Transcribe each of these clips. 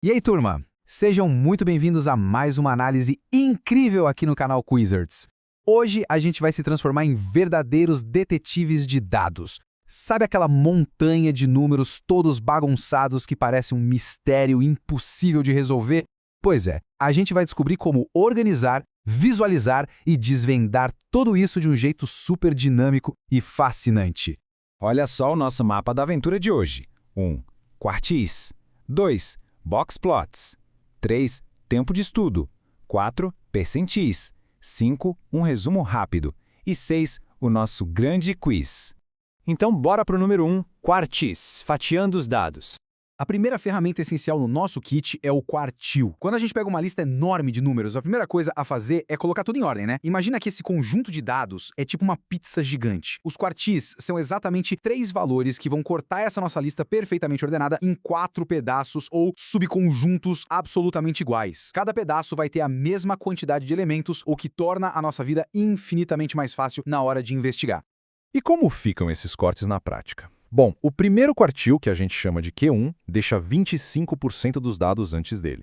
E aí, turma? Sejam muito bem-vindos a mais uma análise incrível aqui no canal Quizards. Hoje a gente vai se transformar em verdadeiros detetives de dados. Sabe aquela montanha de números todos bagunçados que parece um mistério impossível de resolver? Pois é, a gente vai descobrir como organizar, visualizar e desvendar tudo isso de um jeito super dinâmico e fascinante. Olha só o nosso mapa da aventura de hoje. 1. Quartis. 2. Boxplots. 3. Tempo de estudo. 4. Percentis. 5. Um resumo rápido. E 6. O nosso grande quiz. Então bora para o número 1, Quartis, fatiando os dados. A primeira ferramenta essencial no nosso kit é o quartil. Quando a gente pega uma lista enorme de números, a primeira coisa a fazer é colocar tudo em ordem, né? Imagina que esse conjunto de dados é tipo uma pizza gigante. Os quartis são exatamente 3 valores que vão cortar essa nossa lista perfeitamente ordenada em 4 pedaços ou subconjuntos absolutamente iguais. Cada pedaço vai ter a mesma quantidade de elementos, o que torna a nossa vida infinitamente mais fácil na hora de investigar. E como ficam esses cortes na prática? Bom, o primeiro quartil, que a gente chama de Q1, deixa 25% dos dados antes dele.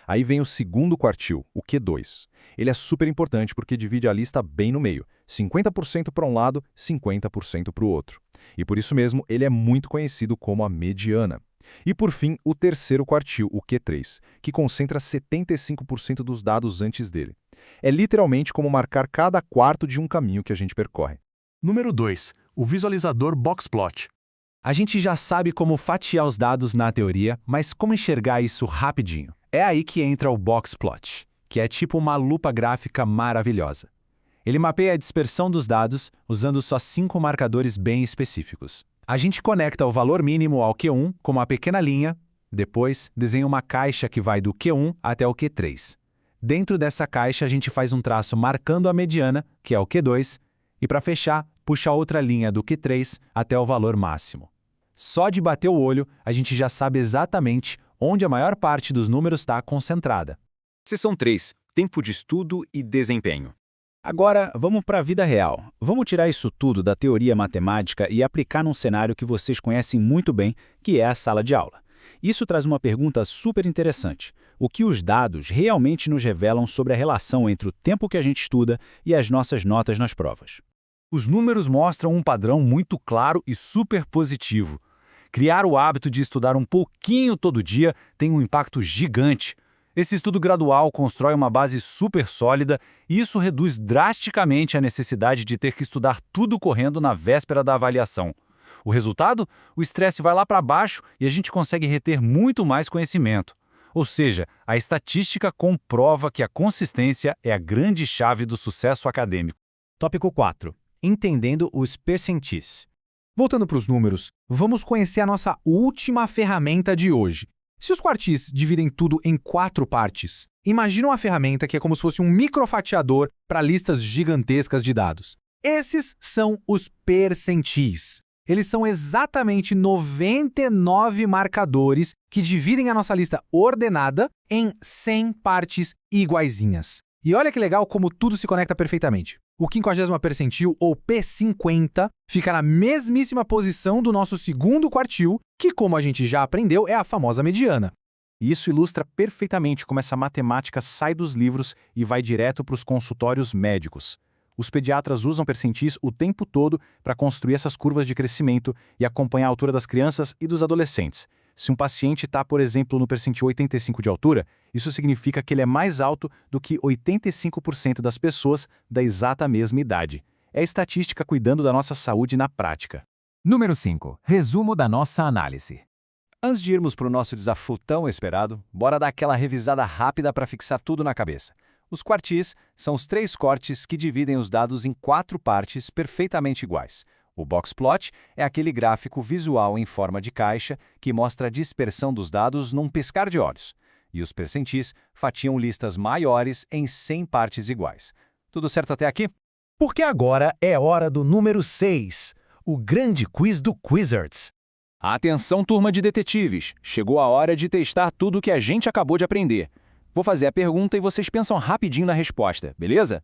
Aí vem o segundo quartil, o Q2. Ele é super importante porque divide a lista bem no meio, 50% para um lado, 50% para o outro. E por isso mesmo, ele é muito conhecido como a mediana. E por fim, o terceiro quartil, o Q3, que concentra 75% dos dados antes dele. É literalmente como marcar cada quarto de um caminho que a gente percorre. Número 2. O visualizador Boxplot. A gente já sabe como fatiar os dados na teoria, mas como enxergar isso rapidinho? É aí que entra o Boxplot, que é tipo uma lupa gráfica maravilhosa. Ele mapeia a dispersão dos dados usando só 5 marcadores bem específicos. A gente conecta o valor mínimo ao Q1 com uma pequena linha, depois desenha uma caixa que vai do Q1 até o Q3. Dentro dessa caixa a gente faz um traço marcando a mediana, que é o Q2, e para fechar, puxa outra linha do Q3 até o valor máximo. Só de bater o olho, a gente já sabe exatamente onde a maior parte dos números está concentrada. Seção 3. Tempo de estudo e desempenho. Agora, vamos para a vida real. Vamos tirar isso tudo da teoria matemática e aplicar num cenário que vocês conhecem muito bem, que é a sala de aula. Isso traz uma pergunta super interessante. O que os dados realmente nos revelam sobre a relação entre o tempo que a gente estuda e as nossas notas nas provas? Os números mostram um padrão muito claro e super positivo. Criar o hábito de estudar um pouquinho todo dia tem um impacto gigante. Esse estudo gradual constrói uma base super sólida e isso reduz drasticamente a necessidade de ter que estudar tudo correndo na véspera da avaliação. O resultado? O estresse vai lá para baixo e a gente consegue reter muito mais conhecimento. Ou seja, a estatística comprova que a consistência é a grande chave do sucesso acadêmico. Tópico 4. Entendendo os percentis. Voltando para os números, vamos conhecer a nossa última ferramenta de hoje. Se os quartis dividem tudo em 4 partes, imagina uma ferramenta que é como se fosse um microfatiador para listas gigantescas de dados. Esses são os percentis. Eles são exatamente 99 marcadores que dividem a nossa lista ordenada em 100 partes iguaizinhas. E olha que legal como tudo se conecta perfeitamente. O 50º percentil, ou P50, fica na mesmíssima posição do nosso segundo quartil, que, como a gente já aprendeu, é a famosa mediana. E isso ilustra perfeitamente como essa matemática sai dos livros e vai direto para os consultórios médicos. Os pediatras usam percentis o tempo todo para construir essas curvas de crescimento e acompanhar a altura das crianças e dos adolescentes. Se um paciente está, por exemplo, no percentil 85 de altura, isso significa que ele é mais alto do que 85% das pessoas da exata mesma idade. É a estatística cuidando da nossa saúde na prática. Número 5. Resumo da nossa análise. Antes de irmos para o nosso desafio tão esperado, bora dar aquela revisada rápida para fixar tudo na cabeça. Os quartis são os 3 cortes que dividem os dados em 4 partes perfeitamente iguais. O boxplot é aquele gráfico visual em forma de caixa que mostra a dispersão dos dados num piscar de olhos. E os percentis fatiam listas maiores em 100 partes iguais. Tudo certo até aqui? Porque agora é hora do número 6, o grande quiz do Quizards. Atenção, turma de detetives! Chegou a hora de testar tudo que a gente acabou de aprender. Vou fazer a pergunta e vocês pensam rapidinho na resposta, beleza?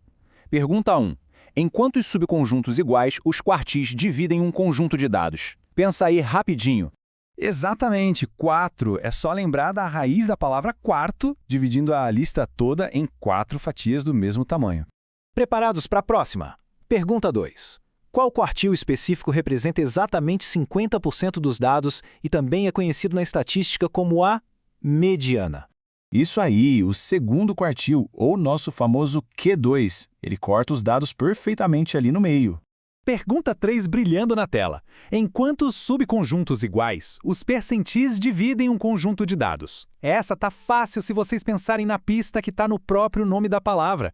Pergunta 1. Em quantos subconjuntos iguais os quartis dividem um conjunto de dados? Pensa aí rapidinho. Exatamente, 4. É só lembrar da raiz da palavra quarto, dividindo a lista toda em 4 fatias do mesmo tamanho. Preparados para a próxima? Pergunta 2. Qual quartil específico representa exatamente 50% dos dados e também é conhecido na estatística como a mediana? Isso aí, o segundo quartil, ou nosso famoso Q2. Ele corta os dados perfeitamente ali no meio. Pergunta 3 brilhando na tela. Em quantos subconjuntos iguais os percentis dividem um conjunto de dados? Essa tá fácil se vocês pensarem na pista que tá no próprio nome da palavra.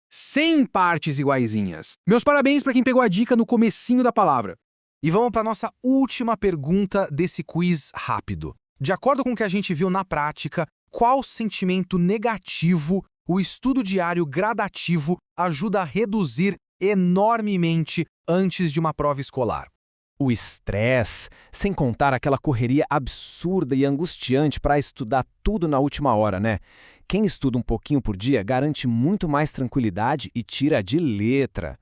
100 partes iguaizinhas. Meus parabéns para quem pegou a dica no comecinho da palavra. E vamos para nossa última pergunta desse quiz rápido. De acordo com o que a gente viu na prática, qual sentimento negativo o estudo diário gradativo ajuda a reduzir enormemente antes de uma prova escolar? O estresse, sem contar aquela correria absurda e angustiante para estudar tudo na última hora, né? Quem estuda um pouquinho por dia garante muito mais tranquilidade e tira de letra.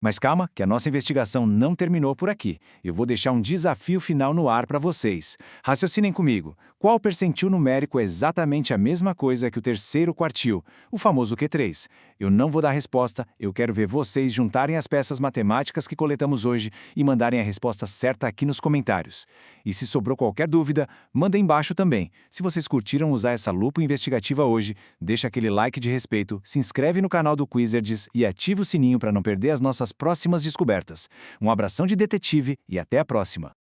Mas calma, que a nossa investigação não terminou por aqui. Eu vou deixar um desafio final no ar para vocês. Raciocinem comigo. Qual percentil numérico é exatamente a mesma coisa que o terceiro quartil, o famoso Q3? Eu não vou dar resposta, eu quero ver vocês juntarem as peças matemáticas que coletamos hoje e mandarem a resposta certa aqui nos comentários. E se sobrou qualquer dúvida, manda embaixo também. Se vocês curtiram usar essa lupa investigativa hoje, deixa aquele like de respeito, se inscreve no canal do Quizards e ativa o sininho para não perder as nossas próximas descobertas. Um abração de detetive e até a próxima!